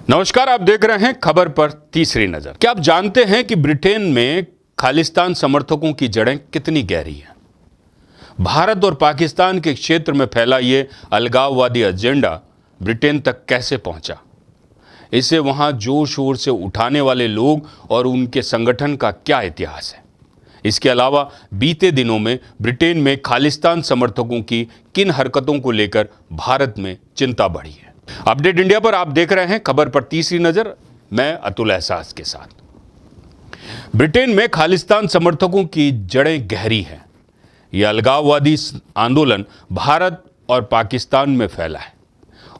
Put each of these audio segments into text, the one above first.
नमस्कार, आप देख रहे हैं खबर पर तीसरी नजर। क्या आप जानते हैं कि ब्रिटेन में खालिस्तान समर्थकों की जड़ें कितनी गहरी हैं? भारत और पाकिस्तान के क्षेत्र में फैला ये अलगाववादी एजेंडा ब्रिटेन तक कैसे पहुंचा? इसे वहां जोर शोर से उठाने वाले लोग और उनके संगठन का क्या इतिहास है? इसके अलावा बीते दिनों में ब्रिटेन में खालिस्तान समर्थकों की किन हरकतों को लेकर भारत में चिंता बढ़ी है? अपडेट इंडिया पर आप देख रहे हैं खबर पर तीसरी नजर। मैं अतुल एहसास के साथ। ब्रिटेन में खालिस्तान समर्थकों की जड़ें गहरी हैं। यह अलगाववादी आंदोलन भारत और पाकिस्तान में फैला है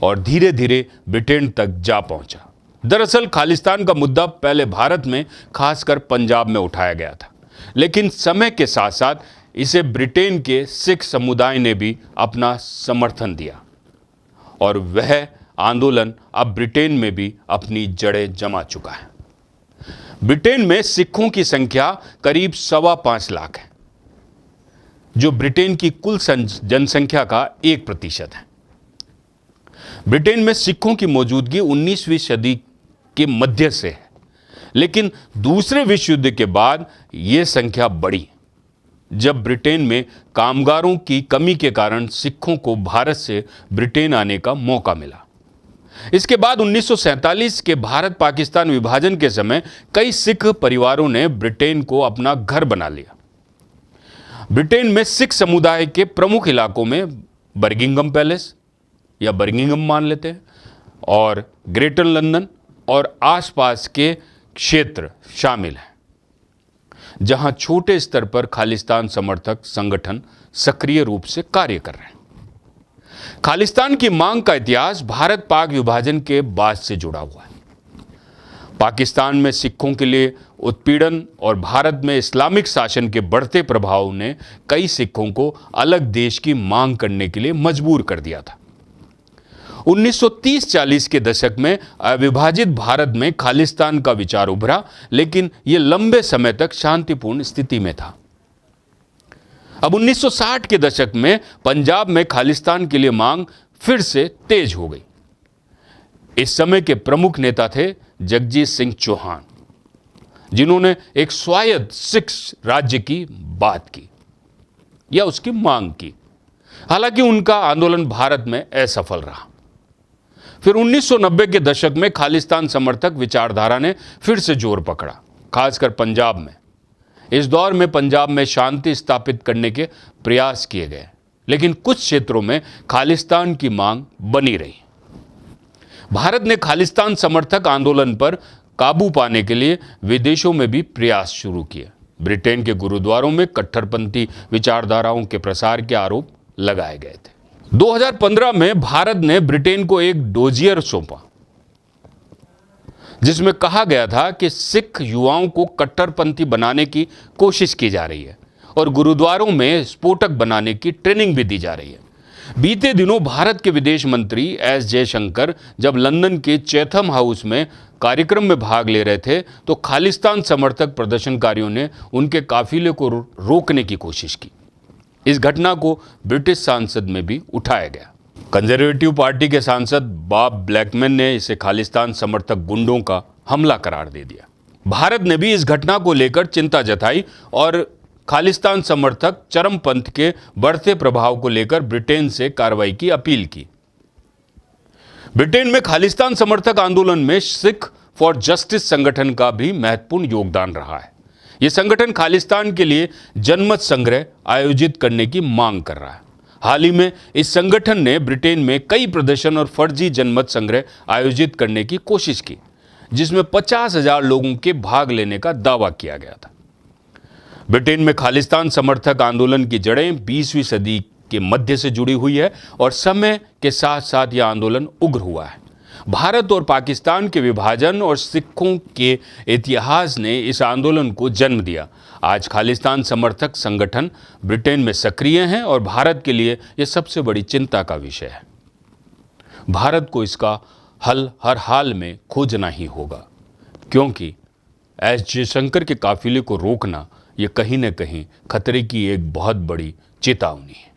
और धीरे धीरे ब्रिटेन तक जा पहुंचा। दरअसल खालिस्तान का मुद्दा पहले भारत में, खासकर पंजाब में उठाया गया था, लेकिन समय के साथ साथ इसे ब्रिटेन के सिख समुदाय ने भी अपना समर्थन दिया और वह आंदोलन अब ब्रिटेन में भी अपनी जड़ें जमा चुका है। ब्रिटेन में सिखों की संख्या करीब 5.25 लाख है, जो ब्रिटेन की कुल जनसंख्या का 1% है। ब्रिटेन में सिखों की मौजूदगी 19वीं सदी के मध्य से है, लेकिन दूसरे विश्व युद्ध के बाद यह संख्या बढ़ी, जब ब्रिटेन में कामगारों की कमी के कारण सिखों को भारत से ब्रिटेन आने का मौका मिला। इसके बाद 1947 के भारत पाकिस्तान विभाजन के समय कई सिख परिवारों ने ब्रिटेन को अपना घर बना लिया। ब्रिटेन में सिख समुदाय के प्रमुख इलाकों में बर्मिंघम पैलेस या बर्मिंघम मान लेते हैं और ग्रेटर लंदन और आसपास के क्षेत्र शामिल हैं, जहां छोटे स्तर पर खालिस्तान समर्थक संगठन सक्रिय रूप से कार्य कर रहे हैं। खालिस्तान की मांग का इतिहास भारत पाक विभाजन के बाद से जुड़ा हुआ है। पाकिस्तान में सिखों के लिए उत्पीड़न और भारत में इस्लामिक शासन के बढ़ते प्रभाव ने कई सिखों को अलग देश की मांग करने के लिए मजबूर कर दिया था। 1930-40 के दशक में अविभाजित भारत में खालिस्तान का विचार उभरा, लेकिन यह लंबे समय तक शांतिपूर्ण स्थिति में था। अब 1960 के दशक में पंजाब में खालिस्तान के लिए मांग फिर से तेज हो गई। इस समय के प्रमुख नेता थे जगजीत सिंह चौहान, जिन्होंने एक स्वायत्त सिख राज्य की बात की या उसकी मांग की। हालांकि उनका आंदोलन भारत में असफल रहा। फिर 1990 के दशक में खालिस्तान समर्थक विचारधारा ने फिर से जोर पकड़ा, खासकर पंजाब में। इस दौर में पंजाब में शांति स्थापित करने के प्रयास किए गए, लेकिन कुछ क्षेत्रों में खालिस्तान की मांग बनी रही। भारत ने खालिस्तान समर्थक आंदोलन पर काबू पाने के लिए विदेशों में भी प्रयास शुरू किए। ब्रिटेन के गुरुद्वारों में कट्टरपंथी विचारधाराओं के प्रसार के आरोप लगाए गए थे। 2015 में भारत ने ब्रिटेन को एक डोजियर सौंपा, जिसमें कहा गया था कि सिख युवाओं को कट्टरपंथी बनाने की कोशिश की जा रही है और गुरुद्वारों में स्फोटक बनाने की ट्रेनिंग भी दी जा रही है। बीते दिनों भारत के विदेश मंत्री एस जयशंकर जब लंदन के चैथम हाउस में कार्यक्रम में भाग ले रहे थे, तो खालिस्तान समर्थक प्रदर्शनकारियों ने उनके काफिले को रोकने की कोशिश की। इस घटना को ब्रिटिश संसद में भी उठाया गया। कंजर्वेटिव पार्टी के सांसद बॉब ब्लैकमैन ने इसे खालिस्तान समर्थक गुंडों का हमला करार दे दिया। भारत ने भी इस घटना को लेकर चिंता जताई और खालिस्तान समर्थक चरमपंथ के बढ़ते प्रभाव को लेकर ब्रिटेन से कार्रवाई की अपील की। ब्रिटेन में खालिस्तान समर्थक आंदोलन में सिख फॉर जस्टिस संगठन का भी महत्वपूर्ण योगदान रहा है। यह संगठन खालिस्तान के लिए जनमत संग्रह आयोजित करने की मांग कर रहा है। हाल ही में इस संगठन ने ब्रिटेन में कई प्रदर्शन और फर्जी जनमत संग्रह आयोजित करने की कोशिश की, जिसमें 50,000 लोगों के भाग लेने का दावा किया गया था। ब्रिटेन में खालिस्तान समर्थक आंदोलन की जड़ें 20वीं सदी के मध्य से जुड़ी हुई है और समय के साथ साथ यह आंदोलन उग्र हुआ है। भारत और पाकिस्तान के विभाजन और सिखों के इतिहास ने इस आंदोलन को जन्म दिया। आज खालिस्तान समर्थक संगठन ब्रिटेन में सक्रिय हैं और भारत के लिए यह सबसे बड़ी चिंता का विषय है। भारत को इसका हल हर हाल में खोजना ही होगा, क्योंकि एस जयशंकर के काफिले को रोकना यह कहीं न कहीं खतरे की एक बहुत बड़ी चेतावनी है।